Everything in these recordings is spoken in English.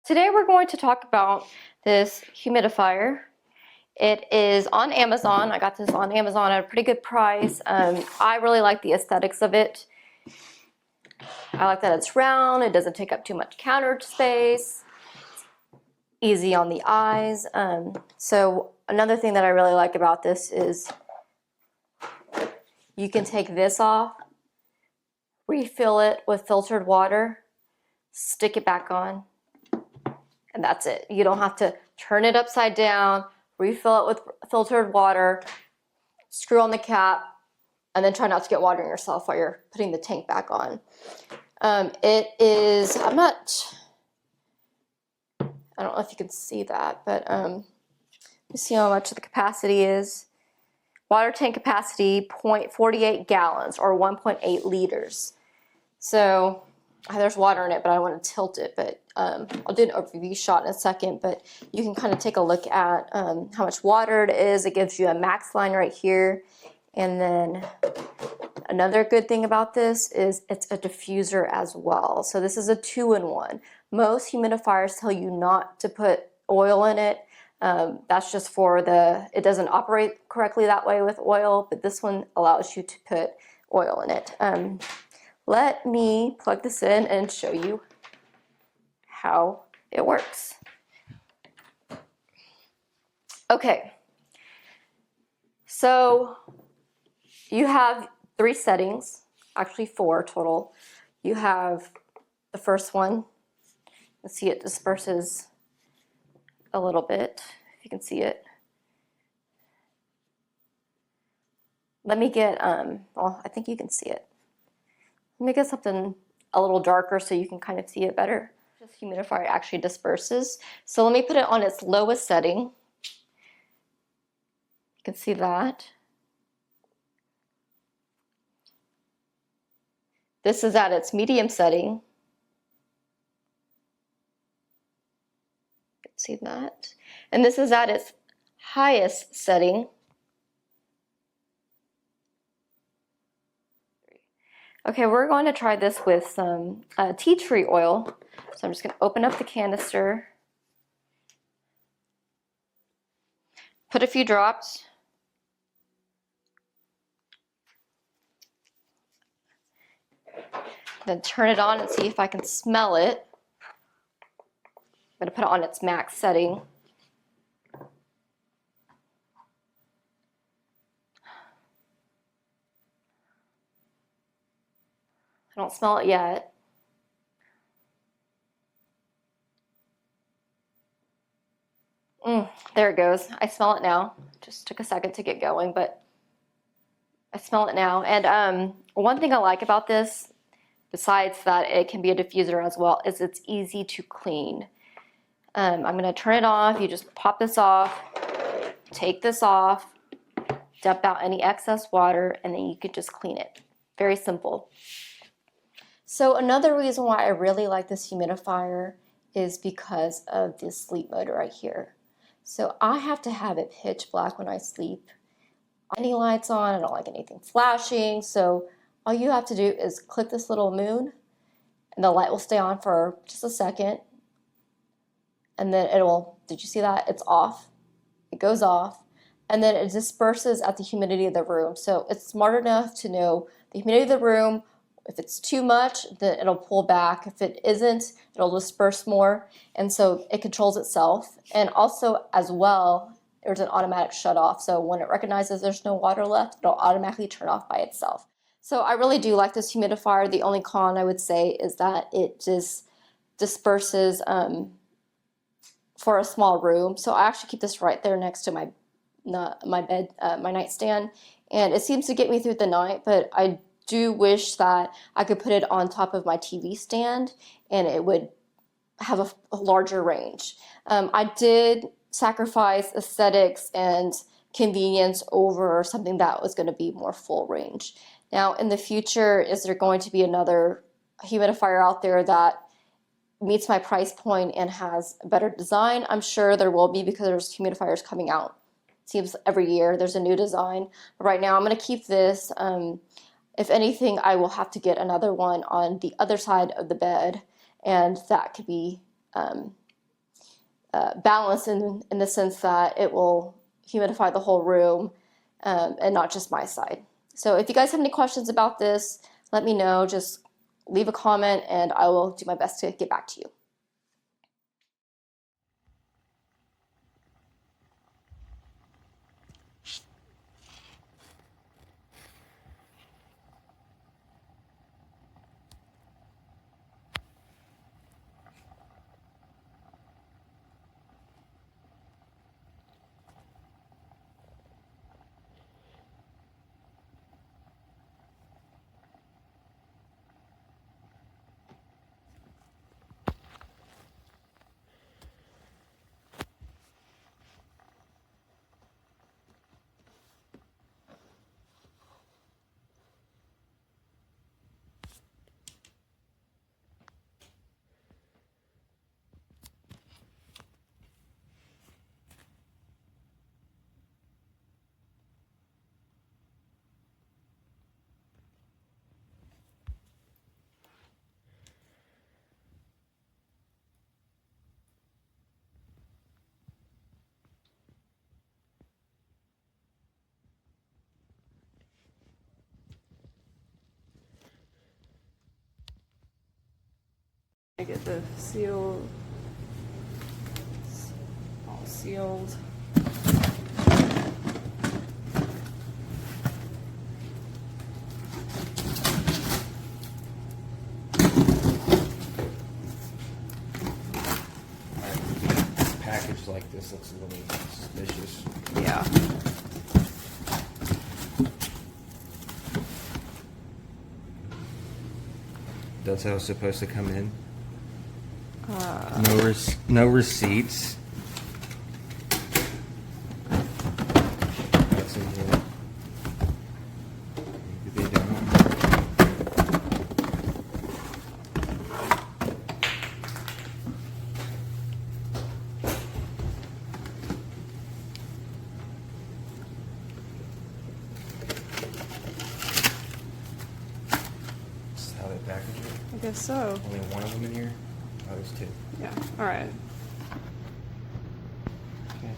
Today we're going to talk about this humidifier. It is on Amazon. I got this on Amazon at a pretty good price. I really like the aesthetics of it. I like that it's round, it doesn't take up too much counter space, easy on the eyes. So another thing that I really like about this is you can take this off, refill it with filtered water, stick it back on, and that's it. You don't have to turn it upside down, refill it with filtered water, screw on the cap, and then try not to get water in yourself while you're putting the tank back on. It is, I don't know if you can see that, but let me see how much the capacity is. Water tank capacity, 0.48 gallons or 1.8 liters. So there's water in it, but I want to tilt it, but I'll do an overview shot in a second, but you can kind of take a look at how much water it is. It gives you a max line right here. And then another good thing about this is it's a diffuser as well. So this is a 2-in-1. Most humidifiers tell you not to put oil in it. That's just for it doesn't operate correctly that way with oil, but this one allows you to put oil in it. Let me plug this in and show you how it works. Okay, so you have 3 settings, actually 4 total. You have the first one. Let's see, it disperses a little bit, if you can see it. Let me get, well, I think you can see it. Let me get something a little darker so you can kind of see it better. This humidifier actually disperses. So let me put it on its lowest setting. You can see that. This is at its medium setting. You can see that. And this is at its highest setting. Okay, we're going to try this with some tea tree oil. So I'm just going to open up the canister, put a few drops, then turn it on and see if I can smell it. I'm going to put it on its max setting. I don't smell it yet. There it goes. I smell it now. Just took a second to get going, but I smell it now. And one thing I like about this, besides that it can be a diffuser as well, is it's easy to clean. I'm going to turn it off. You just pop this off, take this off, dump out any excess water, and then you can just clean it. Very simple. So another reason why I really like this humidifier is because of this sleep mode right here. So I have to have it pitch black when I sleep. Any lights on, I don't like anything flashing. So all you have to do is click this little moon and the light will stay on for just a second. And then did you see that? It's off. It goes off. And then it disperses at the humidity of the room. So it's smart enough to know the humidity of the room. If it's too much, then it'll pull back. If it isn't, it'll disperse more. And so it controls itself. And also, as well, there's an automatic shut off. So when it recognizes there's no water left, it'll automatically turn off by itself. So I really do like this humidifier. The only con I would say is that it just disperses for a small room. So I actually keep this right there next to my bed, my nightstand. And it seems to get me through the night, but I do wish that I could put it on top of my TV stand and it would have a larger range. I did sacrifice aesthetics and convenience over something that was going to be more full range. Now in the future, is there going to be another humidifier out there that meets my price point and has a better design? I'm sure there will be, because there's humidifiers coming out. It seems every year there's a new design. But right now I'm going to keep this. If anything, I will have to get another one on the other side of the bed, and that could be balanced in the sense that it will humidify the whole room and not just my side. So if you guys have any questions about this, let me know. Just leave a comment and I will do my best to get back to you. I get the seal all sealed. Package like this looks a little suspicious. Yeah. That's how it's supposed to come in. No receipts. That's in here. Maybe they don't. This is how they package it. I guess so. Only one of them in here? Oh, there's two. Yeah. All right. Okay.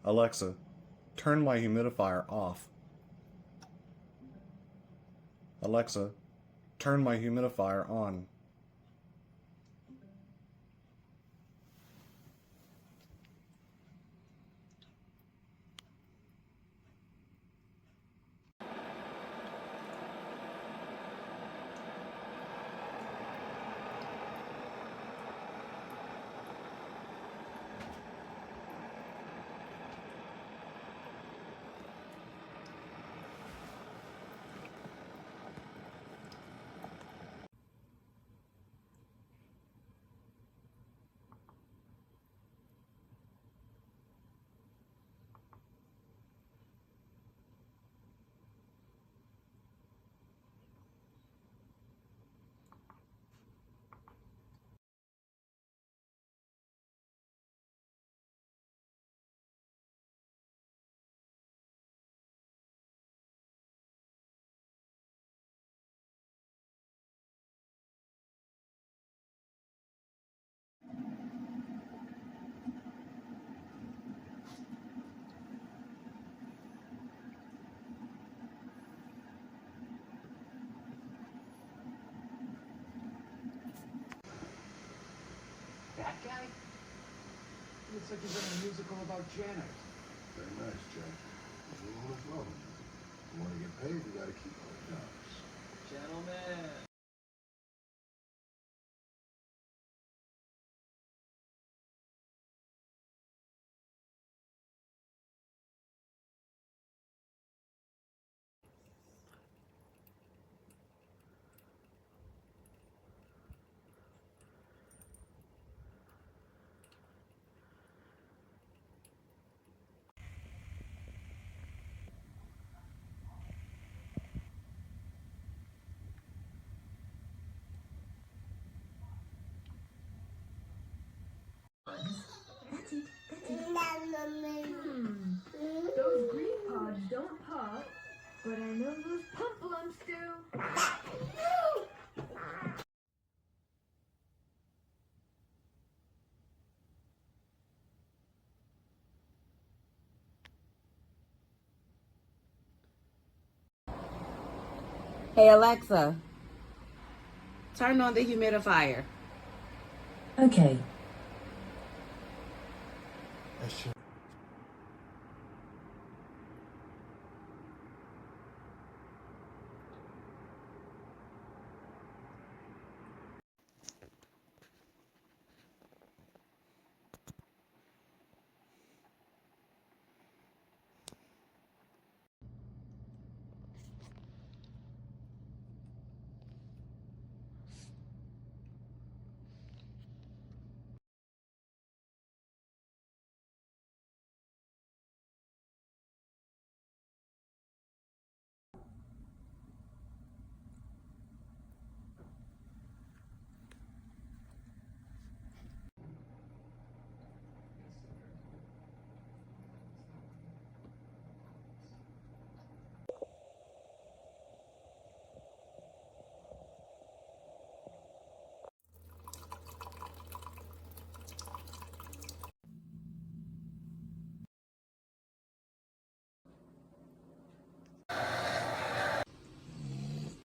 Alexa, turn my humidifier off. Alexa, turn my humidifier on. that guy? He looks like he's in a musical about Janet. Very nice, Jack. He's a little flow. You want to get paid, you got to keep our jobs. Gentlemen. Those green pods don't pop, but I know those pump lumps do. Hey Alexa, turn on the humidifier. Okay. That's your